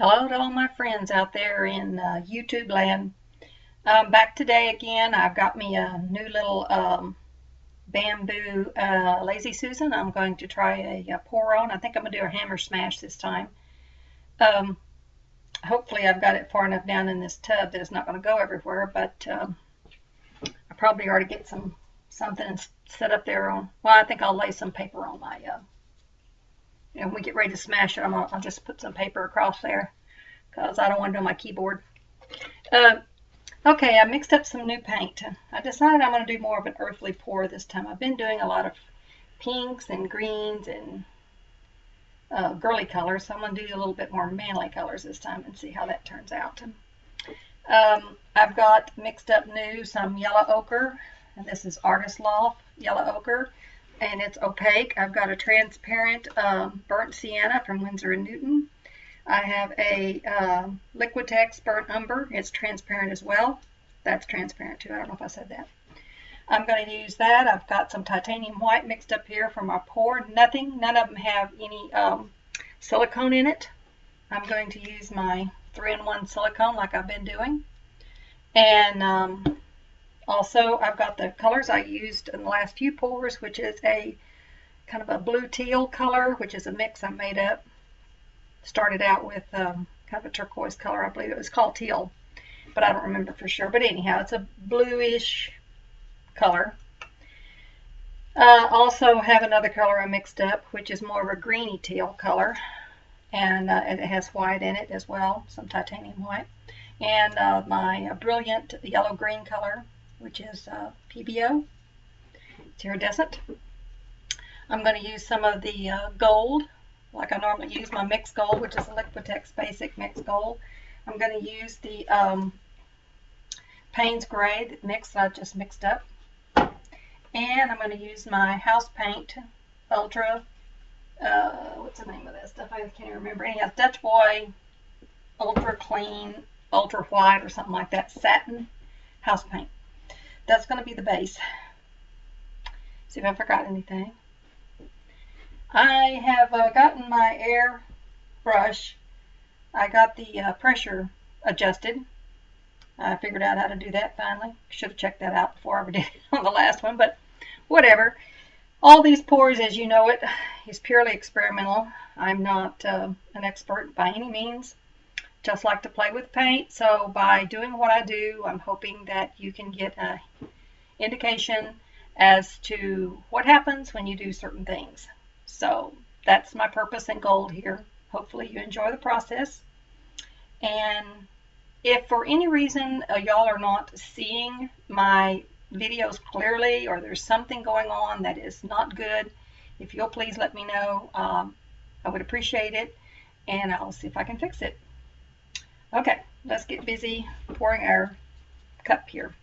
Hello to all my friends out there in YouTube land. I'm back today again. I've got me a new little bamboo Lazy Susan. I'm going to try a pour on. I think I'm going to do a hammer smash this time. Um, Hopefully I've got it far enough down in this tub that it's not going to go everywhere, but I probably ought to get something set up there on, well, I think I'll lay some paper on my, when we get ready to smash it, I'll just put some paper across there because I don't want to do my keyboard. Uh, Okay, I mixed up some new paint. I decided I'm going to do more of an earthly pour this time. I've been doing a lot of pinks and greens and girly colors, so I'm going to do a little bit more manly colors this time and see how that turns out. I've got mixed up new some yellow ochre, and this is Artist Loft yellow ochre, and it's opaque. I've got a transparent burnt sienna from Winsor & Newton. I have a Liquitex burnt umber. It's transparent as well. That's transparent too. I don't know if I said that. I'm going to use that. I've got some titanium white mixed up here for my pour. None of them have any silicone in it. I'm going to use my 3-in-1 silicone like I've been doing. And also I've got the colors I used in the last few pours, which is a kind of a blue teal color, which is a mix I made up. Started out with kind of a turquoise color. I believe it was called teal, but I don't remember for sure. But anyhow, it's a bluish color. Also have another color I mixed up, which is more of a greeny teal color, and it has white in it as well, some titanium white. And my brilliant yellow-green color, which is PBO. It's iridescent. I'm going to use some of the gold, like I normally use my mixed gold, which is a Liquitex Basic Mixed Gold. I'm going to use the Payne's Gray mix that I just mixed up. And I'm going to use my House Paint Ultra, what's the name of that stuff? I can't remember. Anyhow, Dutch Boy Ultra Clean, Ultra White, or something like that. Satin House Paint. That's going to be the base. See if I forgot anything. I have gotten my air brush. I got the pressure adjusted. I figured out how to do that finally. Should have checked that out before I ever did it on the last one, but whatever. All these pours, as you know it, is purely experimental. I'm not an expert by any means. Just like to play with paint. So by doing what I do, I'm hoping that you can get an indication as to what happens when you do certain things. So that's my purpose and goal here. Hopefully you enjoy the process. And if for any reason y'all are not seeing my videos clearly, or there's something going on that is not good, if you'll please let me know. I would appreciate it, and I'll see if I can fix it. Okay, let's get busy pouring our cup here.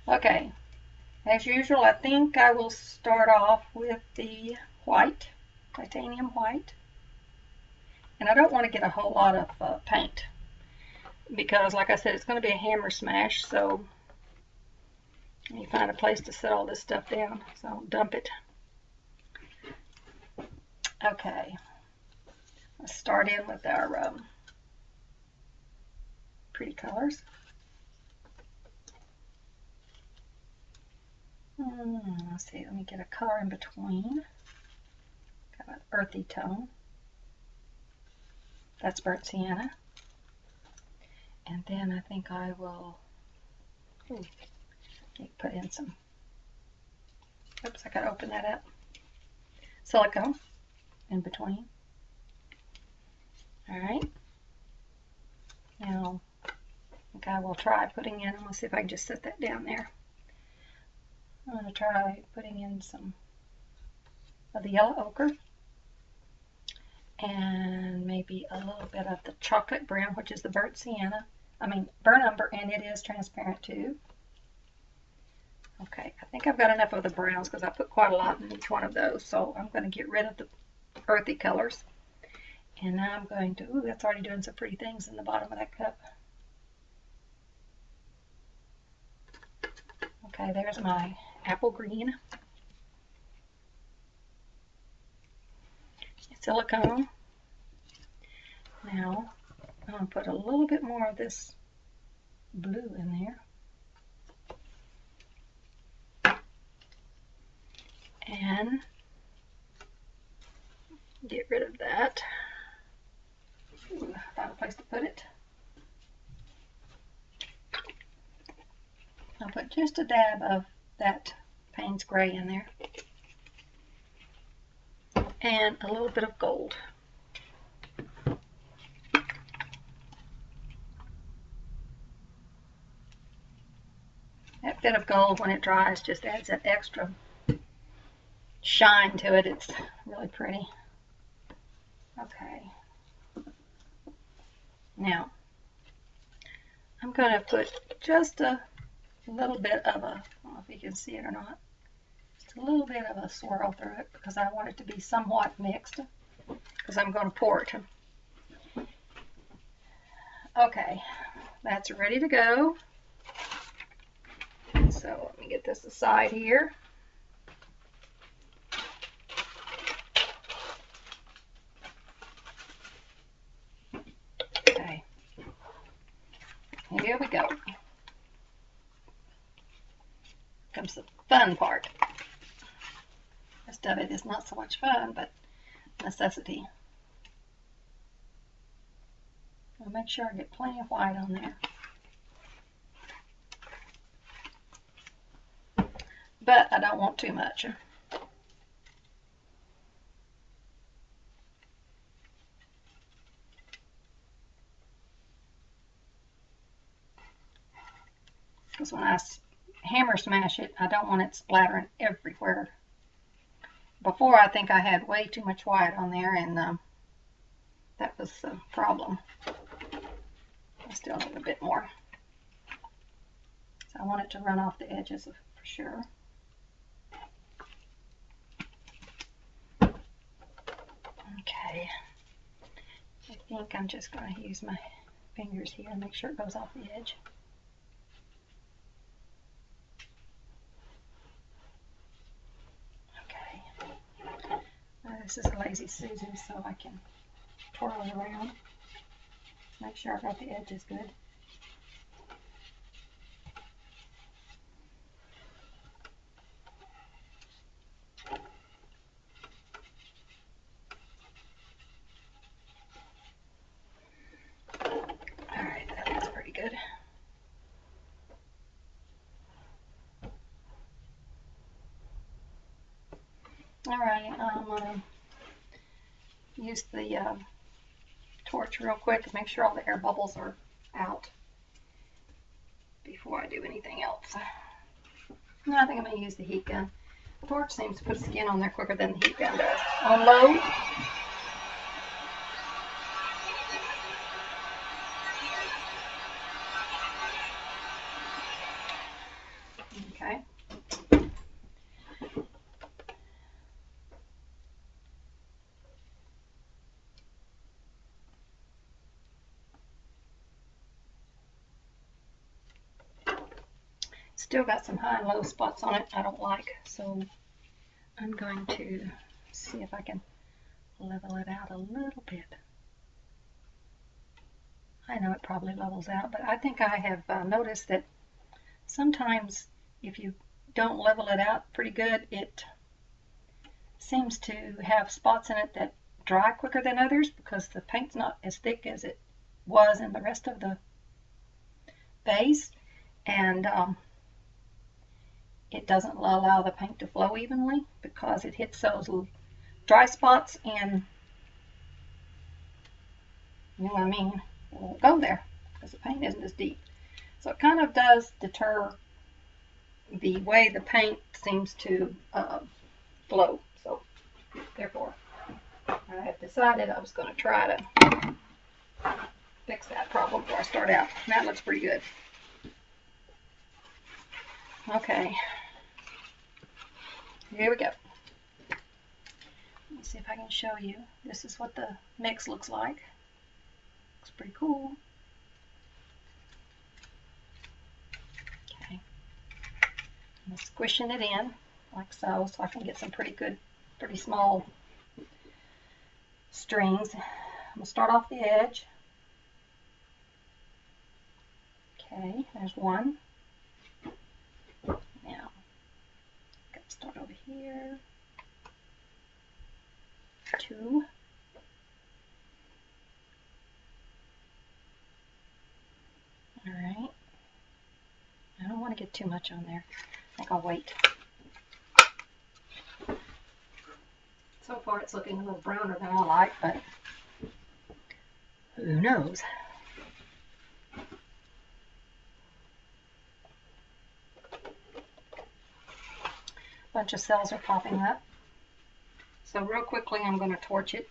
Okay. As usual, I think I will start off with the white, titanium white. And I don't want to get a whole lot of paint because, like I said, it's going to be a hammer smash, so let me find a place to set all this stuff down, so I'll dump it. Okay, let's start in with our pretty colors. Let's see, let me get a color in between. Got an earthy tone. That's burnt sienna. And then I think I will put in some, oops, I gotta open that up. Silicone in between. Alright. Now, I think I will try putting in, let's see if I can just set that down there. I'm going to try putting in some of the yellow ochre and maybe a little bit of the chocolate brown, which is the burnt sienna. Burnt umber, and it is transparent too. Okay, I think I've got enough of the browns because I put quite a lot in each one of those, so I'm going to get rid of the earthy colors. And now I'm going to, that's already doing some pretty things in the bottom of that cup. Okay, there's my apple green, silicone, Now, I'm going to put a little bit more of this blue in there. And get rid of that. Ooh, I found a place to put it. I'll put just a dab of that Payne's Gray in there. And a little bit of gold. That bit of gold, when it dries, just adds that extra shine to it. It's really pretty. Okay. Now, I'm going to put just a little bit of a, I don't know if you can see it or not, just a little bit of a swirl through it because I want it to be somewhat mixed because I'm going to pour it. Okay, that's ready to go. So let me get this aside here. Okay, here we go. Comes the fun part. The rest of it is not so much fun, but necessity. I'll make sure I get plenty of white on there. But I don't want too much. Because when I hammer smash it, I don't want it splattering everywhere. Before, I think I had way too much white on there, and that was the problem. I still need a bit more. So I want it to run off the edges for sure. Okay. I think I'm just going to use my fingers here and make sure it goes off the edge. Okay. Now this is a Lazy Susan, so I can twirl it around. Make sure I got the edges good. Alright, that looks pretty good. Alright, I'm going to use the torch real quick to make sure all the air bubbles are out before I do anything else. No, I think I'm going to use the heat gun. The torch seems to put skin on there quicker than the heat gun does. On low. Okay. Still got some high and low spots on it I don't like, so I'm going to see if I can level it out a little bit. I know it probably levels out, but I think I have noticed that sometimes if you don't level it out pretty good, it seems to have spots in it that dry quicker than others because the paint's not as thick as it was in the rest of the base, and it doesn't allow the paint to flow evenly because it hits those dry spots, and you know what I mean, it won't go there because the paint isn't as deep. So it kind of does deter the way the paint seems to flow. So therefore, I have decided I was going to try to fix that problem before I start out. And that looks pretty good. Okay. Here we go. Let's see if I can show you. This is what the mix looks like. Looks pretty cool. Okay. I'm squishing it in like so I can get some pretty good, pretty small strings. I'm going to start off the edge. Okay, there's one. Now, got to start over here. 2. All right. I don't want to get too much on there. I think I'll wait. So far it's looking a little browner than I like, but who knows? A bunch of cells are popping up. So real quickly I'm going to torch it.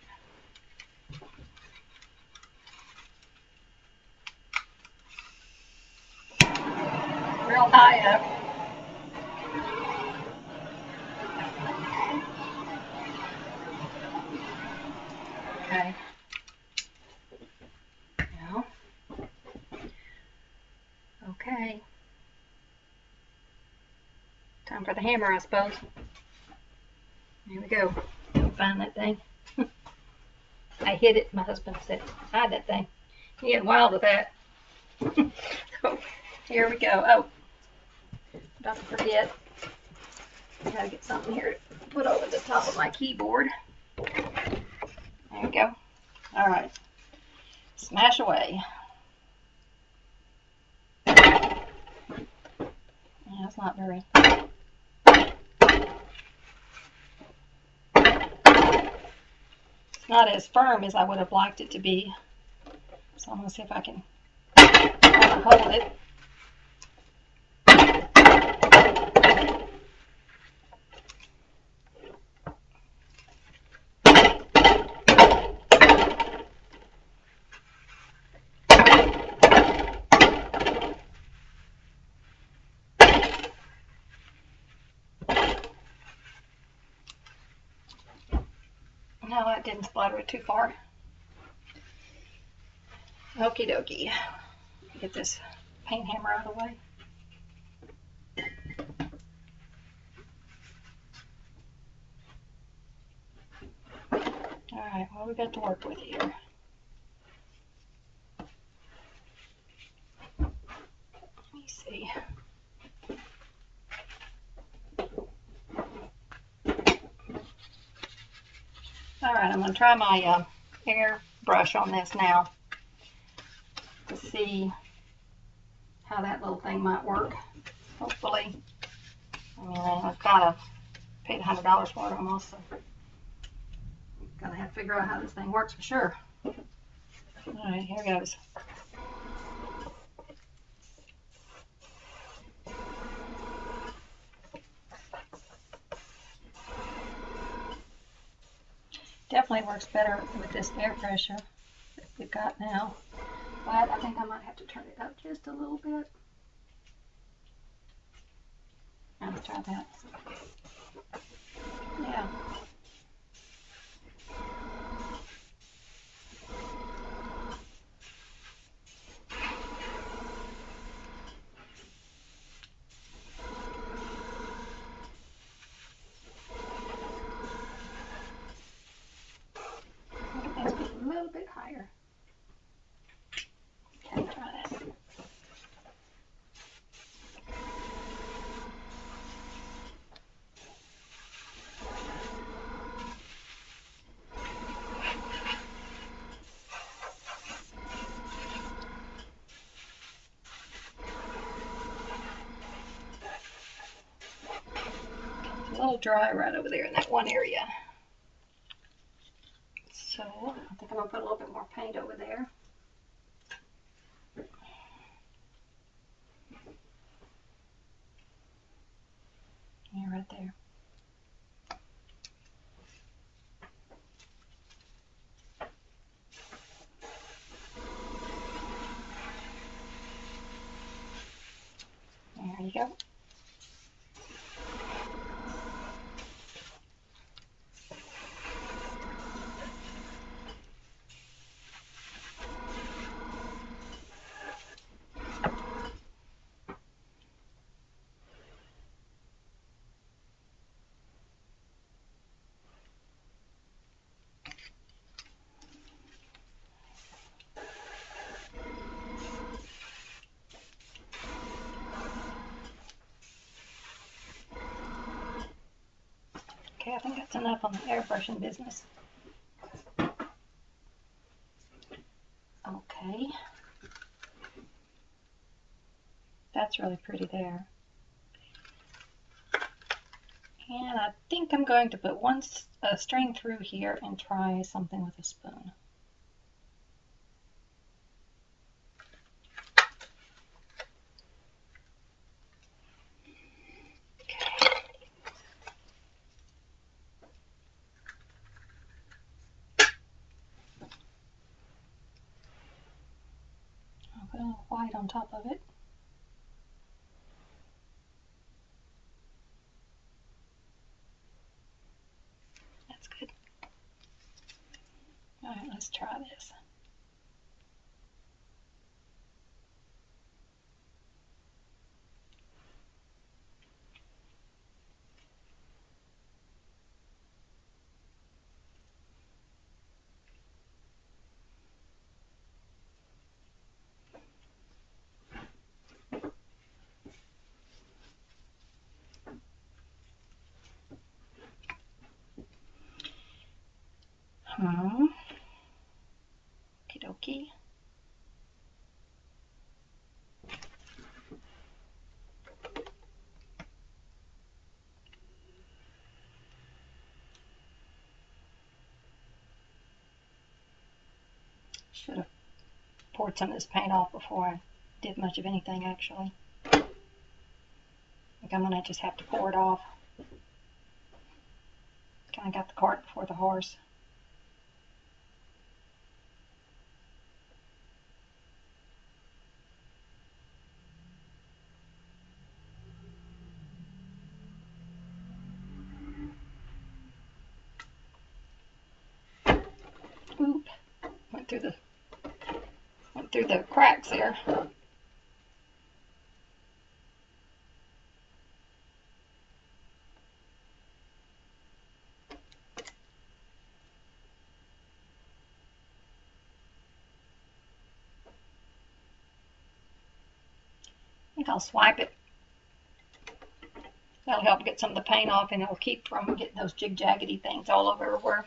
Real high up. Okay. Now. Okay. Time for the hammer, I suppose. Here we go. Find that thing. I hit it. My husband said, hide that thing. He got wild with that. So, here we go. Oh, don't forget, I gotta get something here to put over the top of my keyboard. There we go. All right. Smash away. Yeah, it's not very... It's not as firm as I would have liked it to be. So I'm going to see if I can hold it. No, that didn't splatter it too far. Okie dokie. Get this paint hammer out of the way. Alright, what we got to work with here? Let me see. Alright, I'm going to try my air brush on this now to see how that little thing might work. Hopefully, I mean, I've got to paid $100 for it almost, so gotta have to figure out how this thing works for sure. Alright, here goes. Definitely works better with this air pressure that we've got now, but I think I might have to turn it up just a little bit. Let's try that. Yeah. Let's get a little bit higher. Okay, try that. It's a little dry right over there in that one area. So I think I'm going to put a little bit more paint over there. Yeah, right there. There you go. Okay, I think that's enough on the airbrushing business. Okay. That's really pretty there. And I think I'm going to put one string through here and try something with a spoon. I'll put a little white on top of it. That's good. Alright, let's try this. Okie dokie. Should have poured some of this paint off before I did much of anything, actually. I think I'm going to just have to pour it off. Kind of got the cart before the horse. Oop. Went through the cracks there. I think I'll swipe it. That'll help get some of the paint off, and it'll keep from getting those jig-jaggedy things all over everywhere.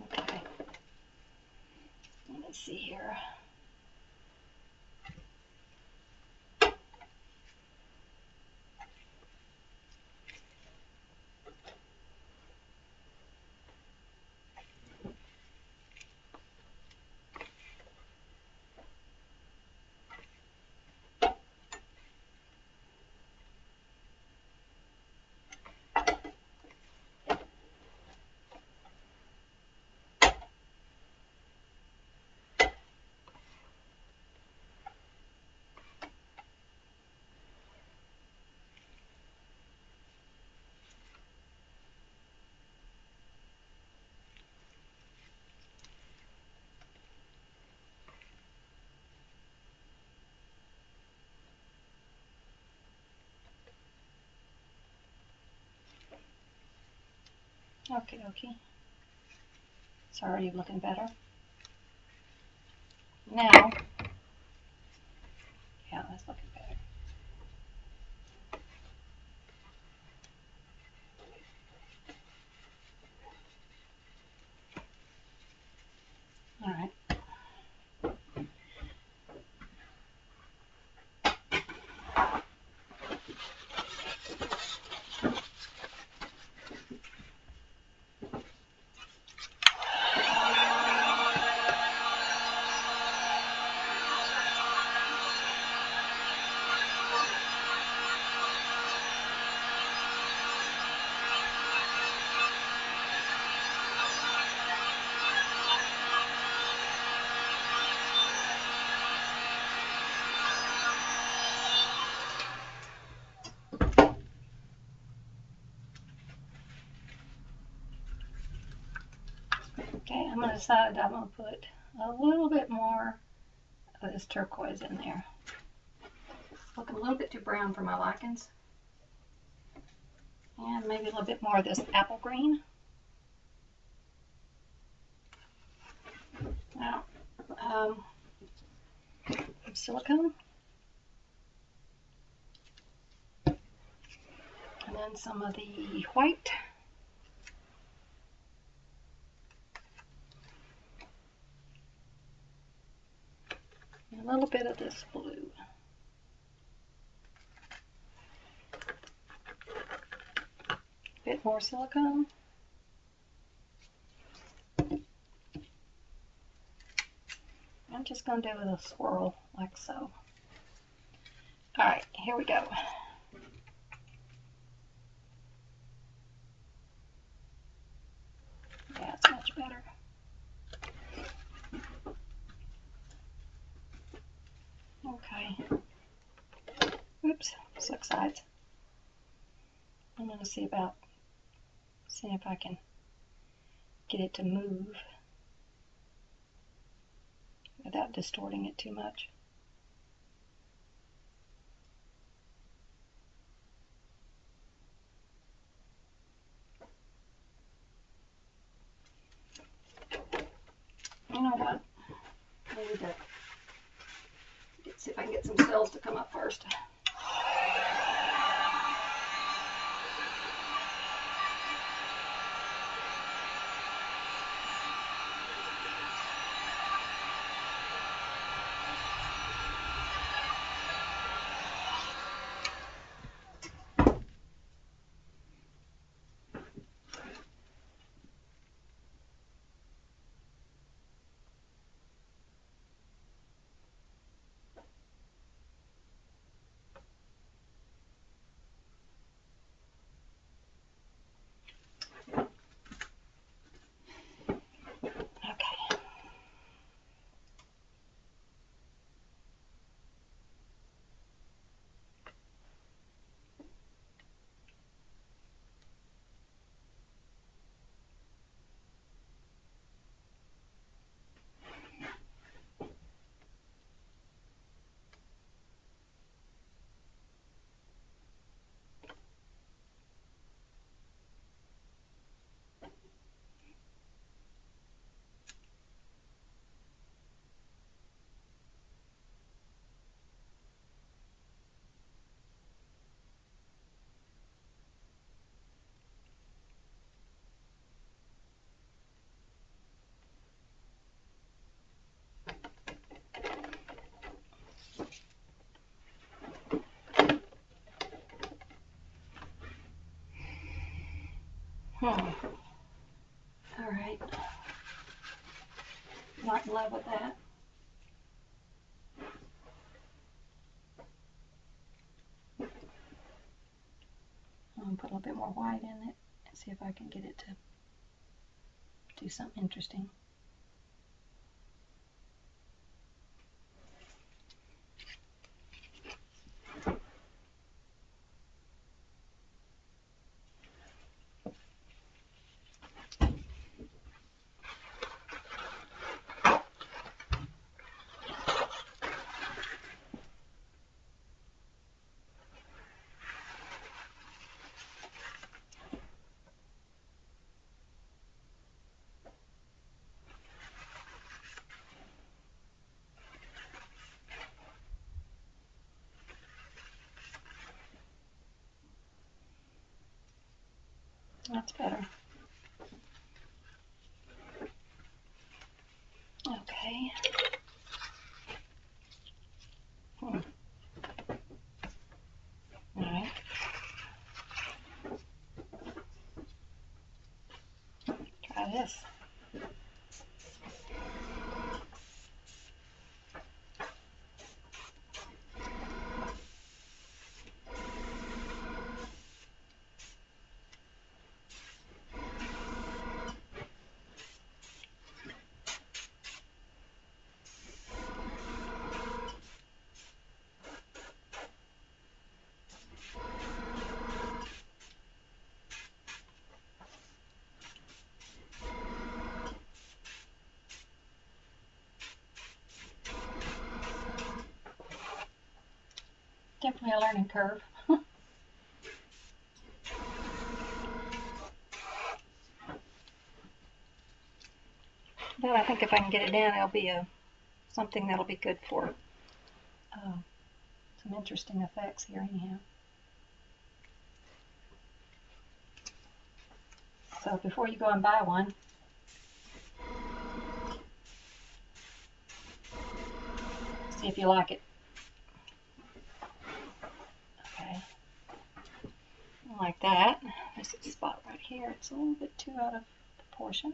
Okay. Let me see here. Okay, okay. It's already looking better. Now, yeah, that's looking better. All right. Okay, I'm going to decide I'm going to put a little bit more of this turquoise in there. It's looking a little bit too brown for my likings. And maybe a little bit more of this apple green. Now, some silicone. And then some of the white. And a little bit of this blue. A bit more silicone. I'm just going to do a little swirl like so. Alright, here we go. Yeah, it's much better. Okay. Oops, 6 sides. I'm going to see if I can get it to move without distorting it too much. You know what? I need to see if I can get some cells to come up first. All right. Not in love with that. I'm going to put a little bit more white in it and see if I can get it to do something interesting. That's better. Okay. All right. Try this. Definitely a learning curve. But I think if I can get it down, it'll be something that'll be good for some interesting effects here anyhow. So before you go and buy one, see if you like it. Okay, like that. There's a spot right here. It's a little bit too out of proportion.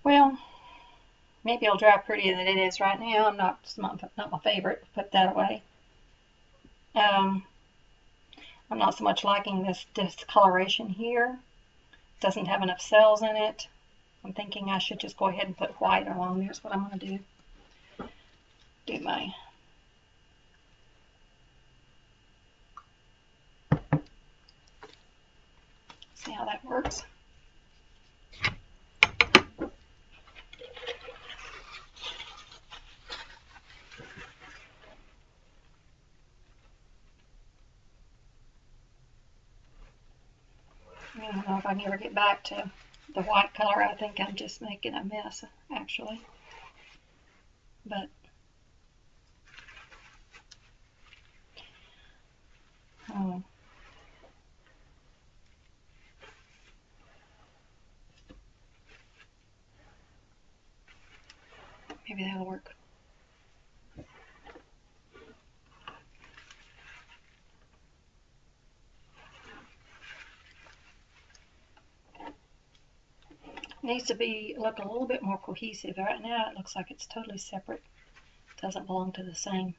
Well, maybe it'll dry prettier than it is right now. It's not my favorite. Put that away. I'm not so much liking this discoloration here. It doesn't have enough cells in it. I'm thinking I should just go ahead and put white along there. That's what I'm going to do. Do my see how that works. I don't know if I can ever get back to the white color. I think I'm just making a mess, actually. But maybe that'll work. Needs to look a little bit more cohesive. Right now it looks like it's totally separate. It doesn't belong to the same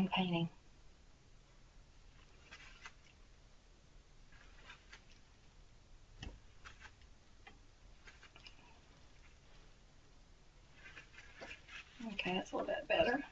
painting. Okay, that's a little bit better.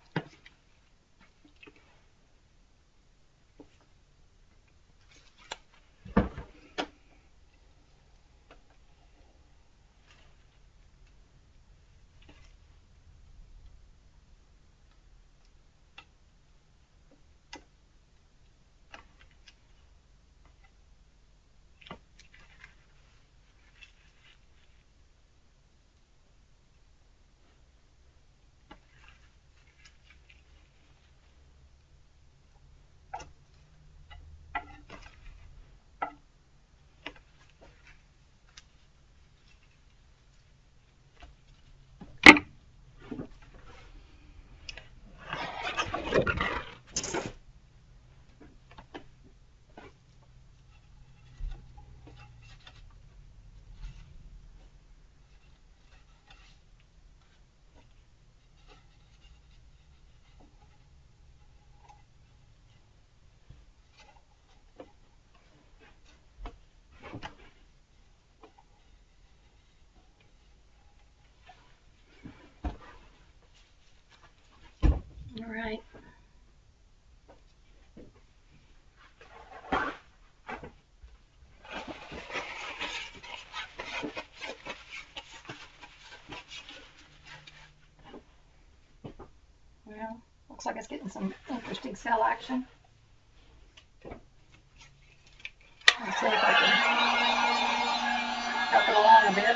All right. Well, looks like it's getting some interesting cell action. Let's see if I can help it along a bit.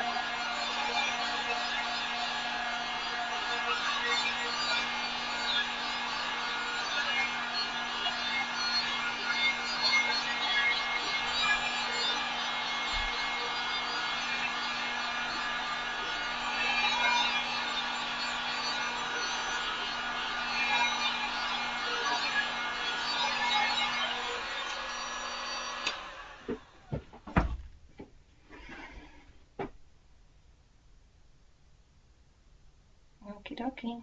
Okie dokie.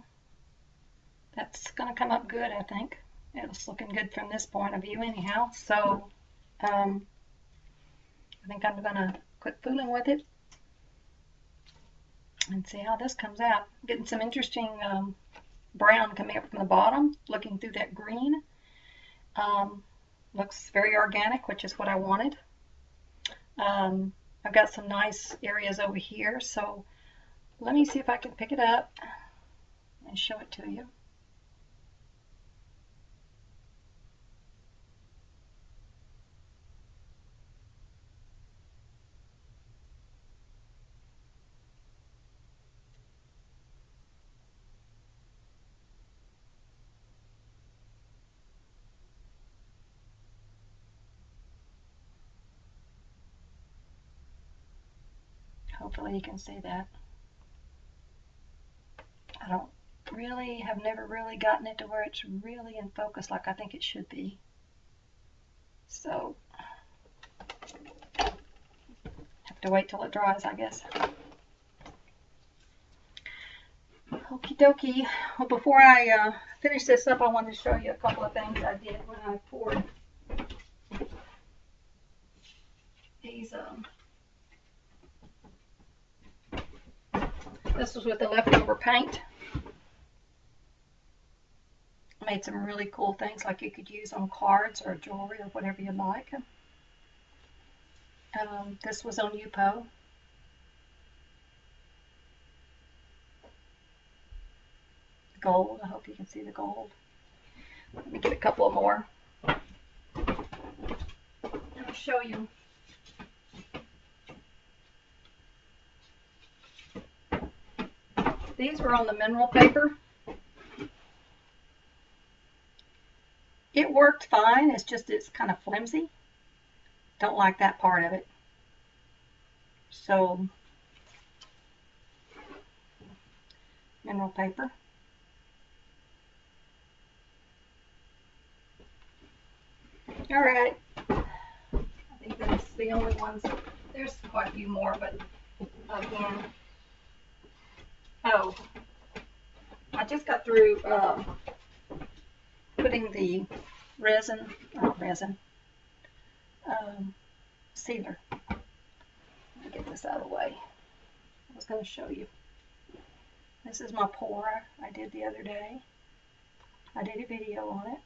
That's going to come up good, I think. It's looking good from this point of view anyhow. So I think I'm going to quit fooling with it and see how this comes out. Getting some interesting brown coming up from the bottom, looking through that green. Looks very organic, which is what I wanted. I've got some nice areas over here, so let me see if I can pick it up and show it to you. Hopefully you can see that. I don't really, have never really gotten it to where it's really in focus like I think it should be. So, have to wait till it dries, I guess. Okie dokie. Well, before I finish this up, I wanted to show you a couple of things I did when I poured these. This was with the leftover paint. I made some really cool things like you could use on cards or jewelry or whatever you like. This was on Yupo. Gold. I hope you can see the gold. Let me get a couple more. I'll show you. These were on the mineral paper. It worked fine. It's just it's kind of flimsy. Don't like that part of it. So, mineral paper. All right. I think that's the only ones. There's quite a few more, but again. Oh, I just got through putting the sealer. Let me get this out of the way. I was going to show you. This is my pour I did the other day. I did a video on it.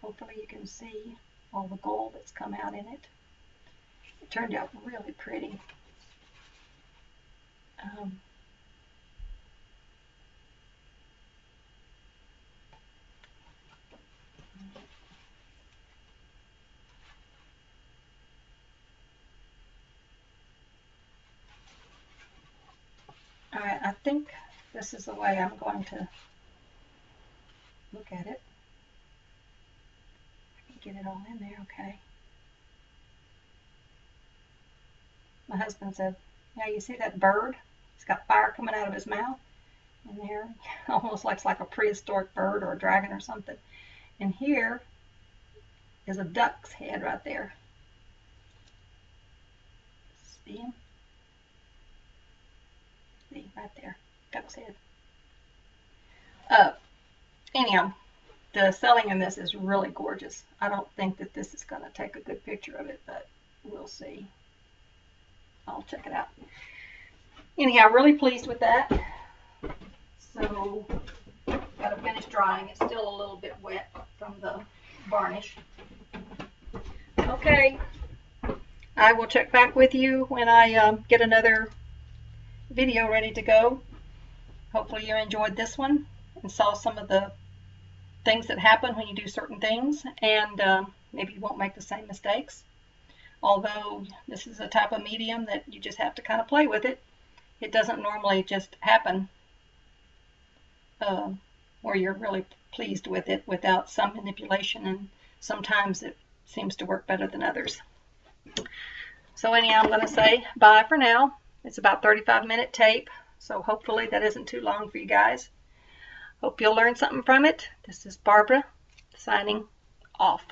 Hopefully you can see all the gold that's come out in it. It turned out really pretty. All right, I think this is the way I'm going to look at it. I can get it all in there, okay. My husband said, yeah, you see that bird? He's got fire coming out of his mouth in there. Almost looks like a prehistoric bird or a dragon or something. And here is a duck's head right there. See him? See, right there. Duck's head. Anyhow, the selling in this is really gorgeous. I don't think that this is going to take a good picture of it, but we'll see. I'll check it out. Anyhow, really pleased with that. So, got to finish drying. It's still a little bit wet from the varnish. Okay, I will check back with you when I get another video ready to go. Hopefully you enjoyed this one and saw some of the things that happen when you do certain things, and maybe you won't make the same mistakes. Although this is a type of medium that you just have to kind of play with it. It doesn't normally just happen where you're really pleased with it without some manipulation, and sometimes it seems to work better than others. So anyhow, I'm going to say bye for now. It's about 35-minute tape, so hopefully that isn't too long for you guys. Hope you'll learn something from it. This is Barbara signing off.